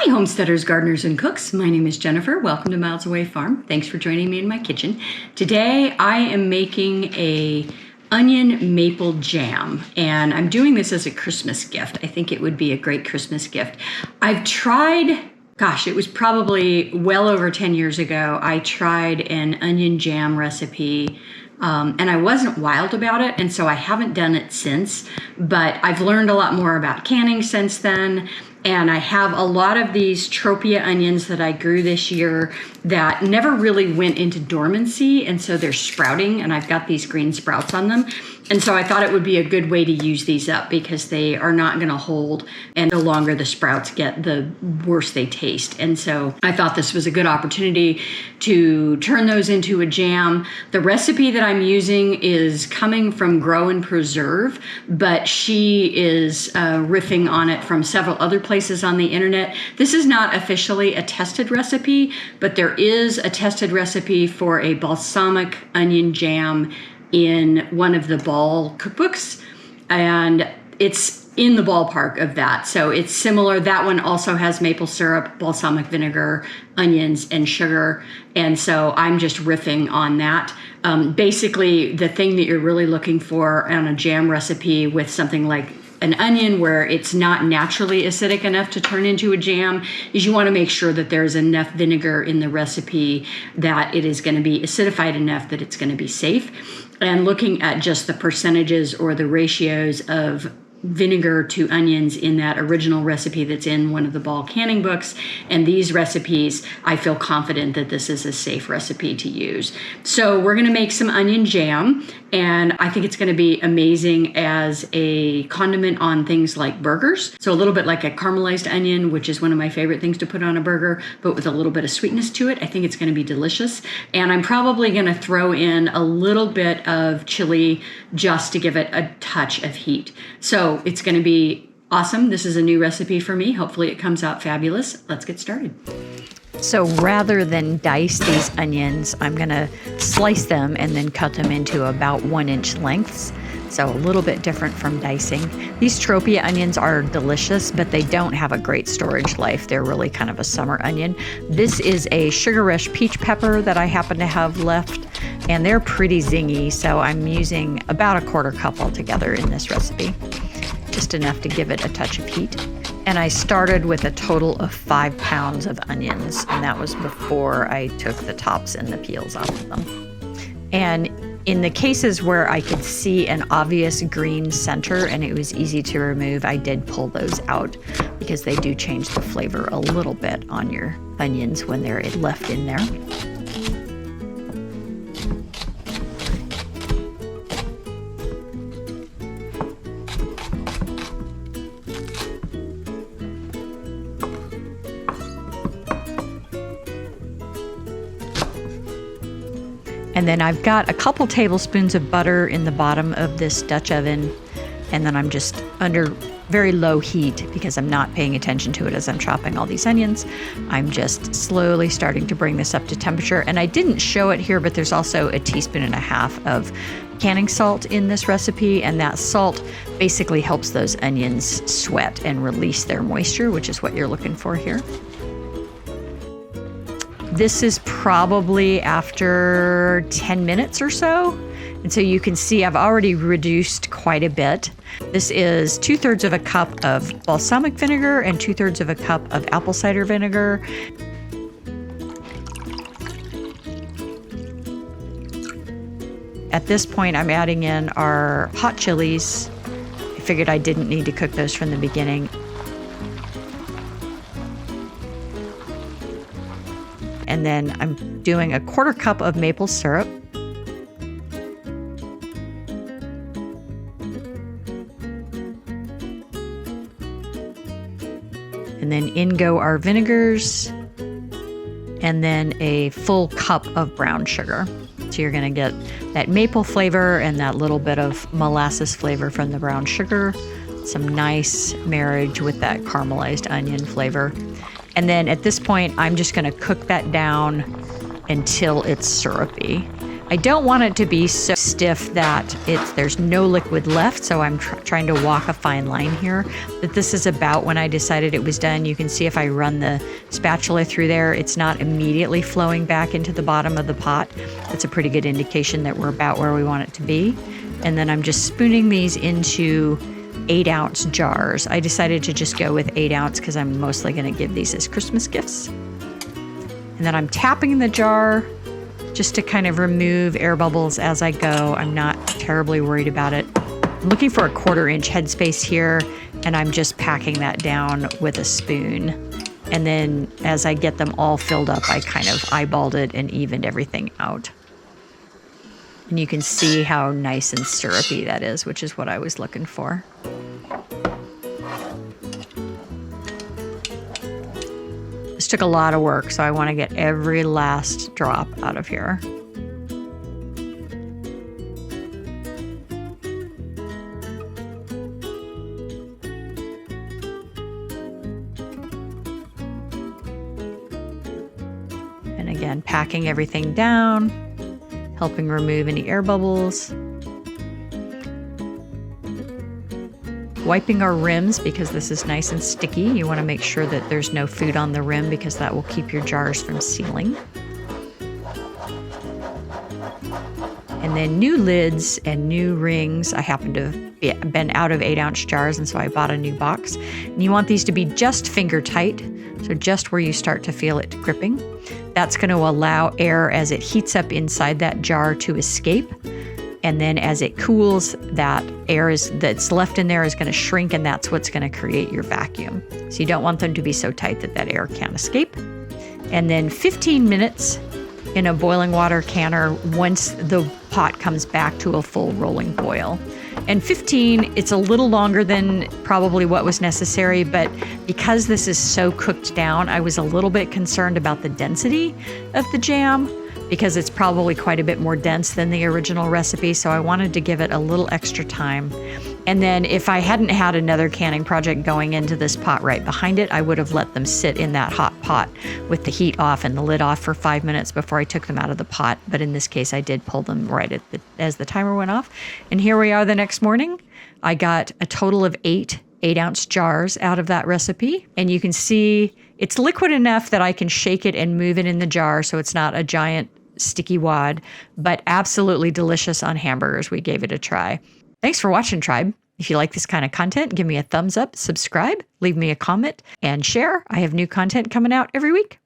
Hi, homesteaders, gardeners, and cooks. My name is Jennifer. Welcome to Miles Away Farm. Thanks for joining me in my kitchen. Today I am making a onion maple jam, and I'm doing this as a Christmas gift. I think it would be a great Christmas gift. I've tried, gosh, it was probably well over 10 years ago, I tried an onion jam recipe. And I wasn't wild about it, and so I haven't done it since, but I've learned a lot more about canning since then, and I have a lot of these tropia onions that I grew this year that never really went into dormancy, and so they're sprouting, and I've got these green sprouts on them. And so I thought it would be a good way to use these up because they are not going to hold, and the longer the sprouts get, the worse they taste. And so I thought this was a good opportunity to turn those into a jam. The recipe that I'm using is coming from Grow and Preserve, but she is riffing on it from several other places on the internet. This is not officially a tested recipe, but there is a tested recipe for a balsamic onion jam in one of the Ball cookbooks, and it's in the ballpark of that. So it's similar. That one also has maple syrup, balsamic vinegar, onions, and sugar. And so I'm just riffing on that. Basically, the thing that you're really looking for on a jam recipe with something like an onion where it's not naturally acidic enough to turn into a jam is you want to make sure that there's enough vinegar in the recipe that it is going to be acidified enough that it's going to be safe. And looking at just the percentages or the ratios of vinegar to onions in that original recipe that's in one of the Ball canning books and these recipes, I feel confident that this is a safe recipe to use. So we're going to make some onion jam, and I think it's going to be amazing as a condiment on things like burgers. So a little bit like a caramelized onion, which is one of my favorite things to put on a burger, but with a little bit of sweetness to it. I think it's going to be delicious. And I'm probably going to throw in a little bit of chili just to give it a touch of heat. So it's going to be awesome. This is a new recipe for me. Hopefully it comes out fabulous. Let's get started. So rather than dice these onions, I'm going to slice them and then cut them into about 1-inch lengths. So a little bit different from dicing. These tropia onions are delicious, but they don't have a great storage life. They're really kind of a summer onion. This is a sugar rush peach pepper that I happen to have left, and they're pretty zingy. So I'm using about 1/4 cup altogether in this recipe, just enough to give it a touch of heat. And I started with a total of 5 pounds of onions, and that was before I took the tops and the peels off of them. And in the cases where I could see an obvious green center and it was easy to remove, I did pull those out because they do change the flavor a little bit on your onions when they're left in there. And then I've got a couple tablespoons of butter in the bottom of this Dutch oven. And then I'm just under very low heat because I'm not paying attention to it as I'm chopping all these onions. I'm just slowly starting to bring this up to temperature. And I didn't show it here, but there's also 1.5 teaspoons of canning salt in this recipe. And that salt basically helps those onions sweat and release their moisture, which is what you're looking for here. This is probably after 10 minutes or so. And so you can see I've already reduced quite a bit. This is 2/3 of a cup of balsamic vinegar and 2/3 of a cup of apple cider vinegar. At this point, I'm adding in our hot chilies. I figured I didn't need to cook those from the beginning. And then I'm doing 1/4 cup of maple syrup. And then in go our vinegars. And then a full cup of brown sugar. So you're going to get that maple flavor and that little bit of molasses flavor from the brown sugar. Some nice marriage with that caramelized onion flavor. And then at this point, I'm just going to cook that down until it's syrupy. I don't want it to be so stiff that there's no liquid left, so I'm trying to walk a fine line here. But this is about when I decided it was done. You can see if I run the spatula through there, it's not immediately flowing back into the bottom of the pot. That's a pretty good indication that we're about where we want it to be. And then I'm just spooning these into 8-ounce jars. I decided to just go with 8 ounce because I'm mostly going to give these as Christmas gifts. And then I'm tapping the jar just to kind of remove air bubbles as I go. I'm not terribly worried about it. I'm looking for a 1/4 inch headspace here, and I'm just packing that down with a spoon. And then as I get them all filled up, I kind of eyeballed it and evened everything out. And you can see how nice and syrupy that is, which is what I was looking for. This took a lot of work, so I want to get every last drop out of here. And again, packing everything down, helping remove any air bubbles. Wiping our rims because this is nice and sticky. You want to make sure that there's no food on the rim because that will keep your jars from sealing. And then new lids and new rings. I happen to have been out of 8-ounce jars, and so I bought a new box. And you want these to be just finger tight, so just where you start to feel it gripping. That's going to allow air as it heats up inside that jar to escape. And then as it cools, that air that's left in there is going to shrink, and that's what's going to create your vacuum. So you don't want them to be so tight that that air can't escape. And then 15 minutes in a boiling water canner once the pot comes back to a full rolling boil. And 15, it's a little longer than probably what was necessary, but because this is so cooked down, I was a little bit concerned about the density of the jam, because it's probably quite a bit more dense than the original recipe, so I wanted to give it a little extra time. And then if I hadn't had another canning project going into this pot right behind it, I would have let them sit in that hot pot with the heat off and the lid off for 5 minutes before I took them out of the pot. But in this case, I did pull them right as the timer went off. And here we are the next morning. I got a total of 8-ounce jars out of that recipe. And you can see it's liquid enough that I can shake it and move it in the jar so it's not a giant sticky wad, but absolutely delicious on hamburgers. We gave it a try. Thanks for watching, Tribe. If you like this kind of content, give me a thumbs up, subscribe, leave me a comment, and share. I have new content coming out every week.